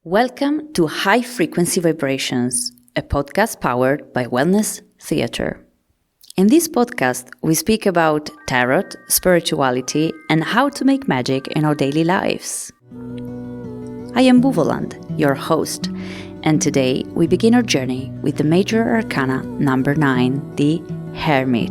Welcome to High Frequency Vibrations, a podcast powered by Wellness Theatre. In this podcast, we speak about tarot, spirituality, and how to make magic in our daily lives. I am BUVOLAND, your host, and today we begin our journey with the Major Arcana number 9, the Hermit.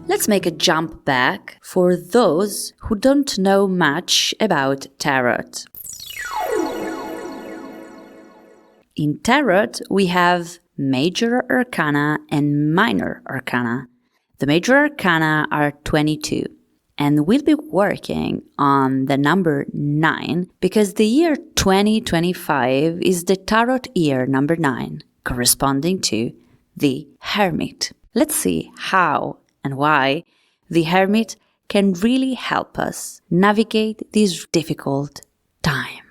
Let's make a jump back for those who don't know much about tarot. In tarot, we have Major Arcana and Minor Arcana. The Major Arcana are 22, and we'll be working on the number 9 because the year 2025 is the tarot year number 9, corresponding to the Hermit. Let's see how and why the Hermit can really help us navigate this difficult time.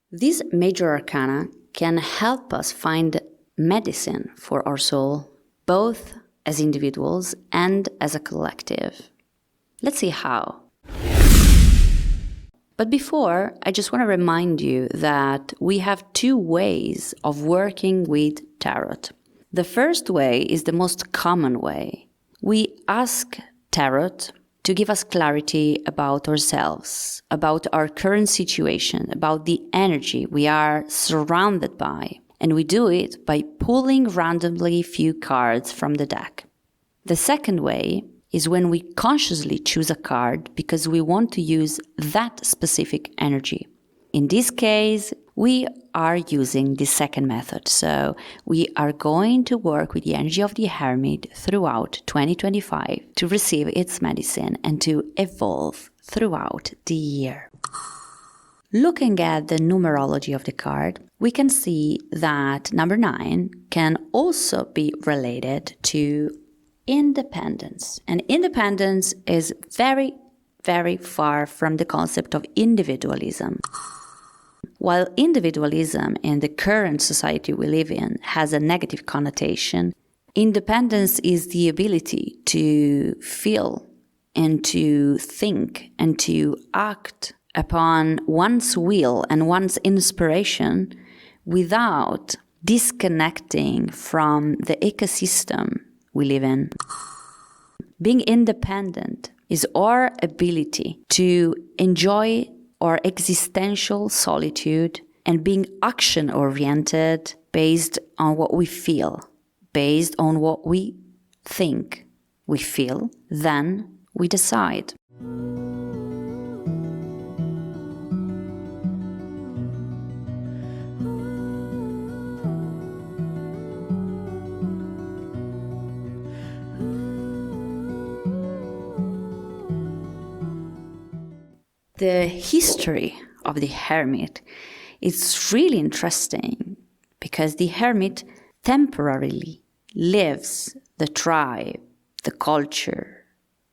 This Major Arcana can help us find medicine for our soul, both as individuals and as a collective. Let's see how. But before, I just want to remind you that we have 2 ways of working with tarot. The first way is the most common way. We ask tarot to give us clarity about ourselves, about our current situation, about the energy we are surrounded by. And we do it by pulling randomly few cards from the deck. The second way is when we consciously choose a card because we want to use that specific energy. In this case, we are using the second method. So we are going to work with the energy of the Hermit throughout 2025 to receive its medicine and to evolve throughout the year. Looking at the numerology of the card, we can see that number 9 can also be related to independence. And independence is very, very far from the concept of individualism. While individualism in the current society we live in has a negative connotation, independence is the ability to feel and to think and to act upon one's will and one's inspiration without disconnecting from the ecosystem we live in. Being independent is our ability to enjoy our existential solitude and being action-oriented based on what we feel, based on what we think we feel, then we decide. The history of the Hermit is really interesting because the Hermit temporarily lives the tribe, the culture,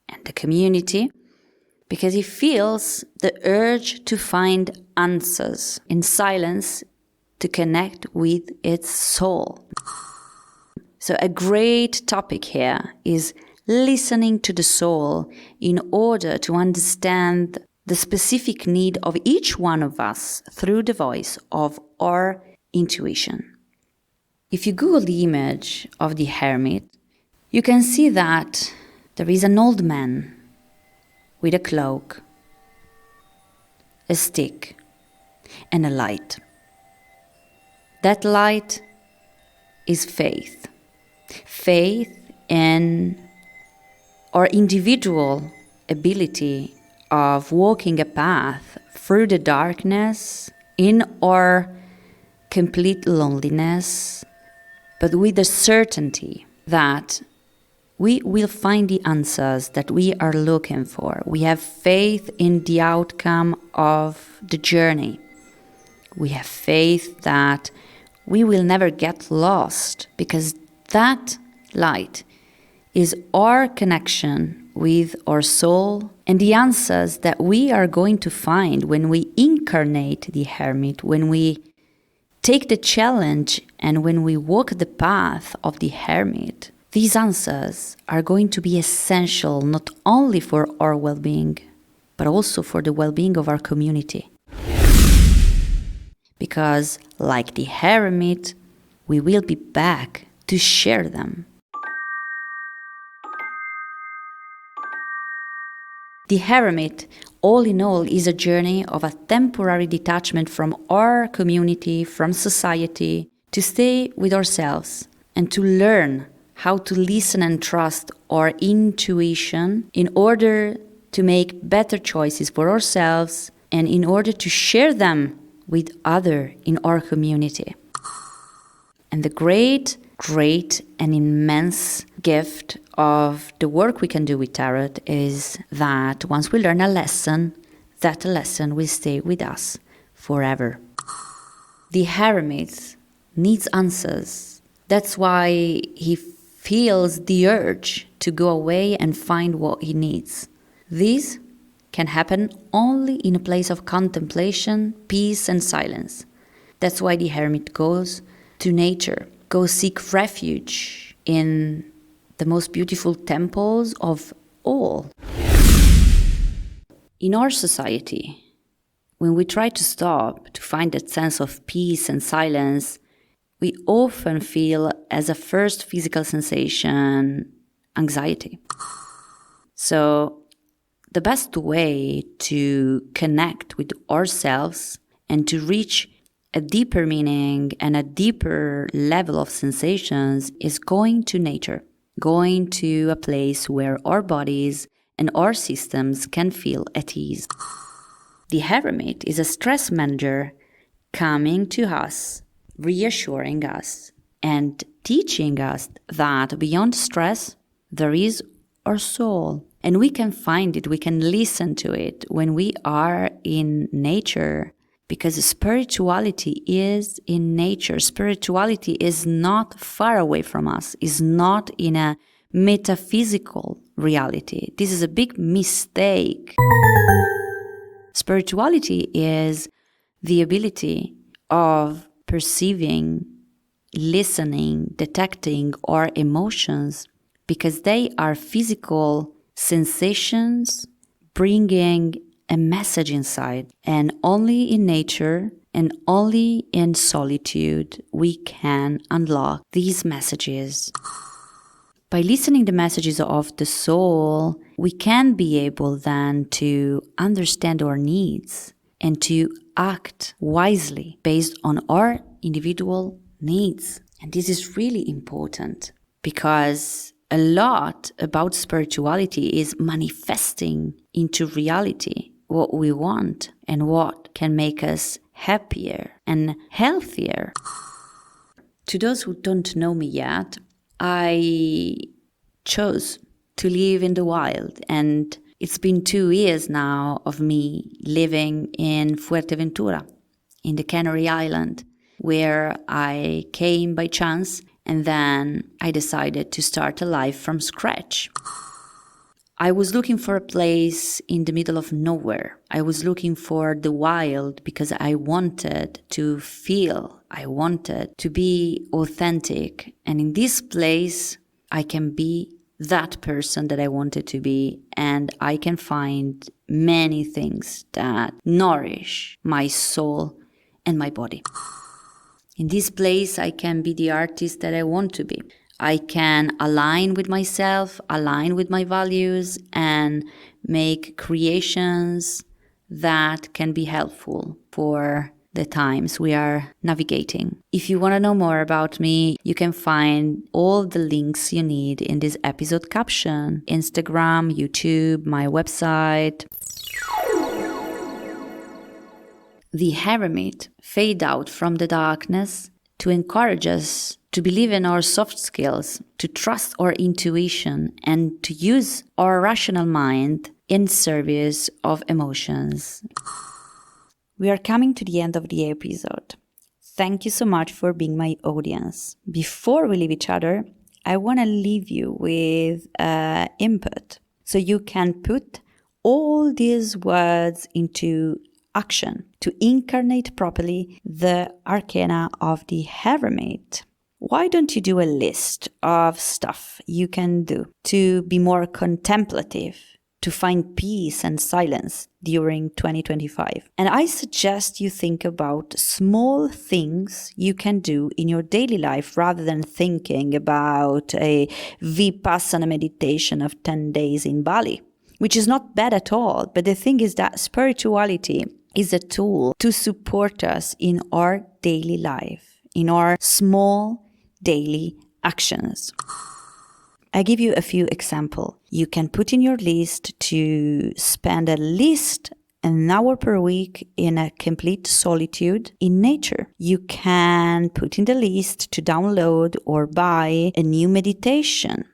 and the community because he feels the urge to find answers in silence to connect with its soul. So a great topic here is listening to the soul in order to understand the specific need of each one of us through the voice of our intuition. If you Google the image of the Hermit, you can see that there is an old man with a cloak, a stick, and a light. That light is faith. Faith in our individual ability of walking a path through the darkness in our complete loneliness, but with the certainty that we will find the answers that we are looking for. We have faith in the outcome of the journey. We have faith that we will never get lost because that light is our connection with our soul and the answers that we are going to find when we incarnate the Hermit, when we take the challenge and when we walk the path of the Hermit These answers are going to be essential not only for our well-being, but also for the well-being of our community. Because, like the Hermit, we will be back to share them. The Hermit, all in all, is a journey of a temporary detachment from our community, from society, to stay with ourselves and to learn how to listen and trust our intuition in order to make better choices for ourselves and in order to share them with others in our community. And the great and immense gift of the work we can do with tarot is that once we learn a lesson, that lesson will stay with us forever. The Hermit needs answers. That's why he feels the urge to go away and find what he needs. This can happen only in a place of contemplation, peace, and silence. That's why the Hermit goes to nature, goes seek refuge in the most beautiful temples of all. In our society, when we try to stop to find that sense of peace and silence, we often feel as a first physical sensation, anxiety. So the best way to connect with ourselves and to reach a deeper meaning and a deeper level of sensations is going to nature, going to a place where our bodies and our systems can feel at ease. The Hermit is a stress manager coming to us, reassuring us, and teaching us that beyond stress, there is our soul. And we can find it, we can listen to it when we are in nature, because spirituality is in nature. Spirituality is not far away from us, is not in a metaphysical reality. This is a big mistake. Spirituality is the ability of perceiving, listening, detecting our emotions, because they are physical sensations bringing a message inside. And only in nature and only in solitude we can unlock these messages. By listening the messages of the soul, we can be able then to understand our needs and to act wisely based on our individual needs. And this is really important because a lot about spirituality is manifesting into reality what we want and what can make us happier and healthier. To those who don't know me yet, I chose to live in the wild, and it's been 2 years now of me living in Fuerteventura, in the Canary Island, where I came by chance, and then I decided to start a life from scratch. I was looking for a place in the middle of nowhere. I was looking for the wild because I wanted to feel, I wanted to be authentic. And in this place, I can be that person that I wanted to be, and I can find many things that nourish my soul and my body. In this place, I can be the artist that I want to be. I can align with myself, align with my values, and make creations that can be helpful for the times we are navigating. If you want to know more about me, you can find all the links you need in this episode caption: Instagram, YouTube, my website. The Hermit fade out from the darkness to encourage us to believe in our soft skills, to trust our intuition, and to use our rational mind in service of emotions. We are coming to the end of the episode. Thank you so much for being my audience. Before we leave each other, I want to leave you with input so you can put all these words into action to incarnate properly the arcana of the Hermit. why don't you do a list of stuff you can do to be more contemplative, to find peace and silence during 2025? And I suggest you think about small things you can do in your daily life rather than thinking about a Vipassana meditation of 10 days in Bali, which is not bad at all. But the thing is that spirituality is a tool to support us in our daily life, in our small daily actions. I give you a few examples. You can put in your list to spend at least an hour per week in a complete solitude in nature. You can put in the list to download or buy a new meditation.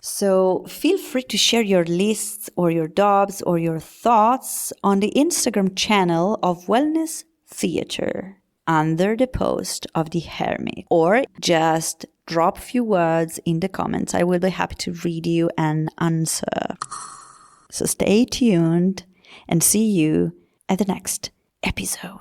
So feel free to share your lists or your doubts or your thoughts on the Instagram channel of Wellness Theatre under the post of the Hermit, or just drop a few words in the comments. I will be happy to read you and answer. So stay tuned and see you at the next episode.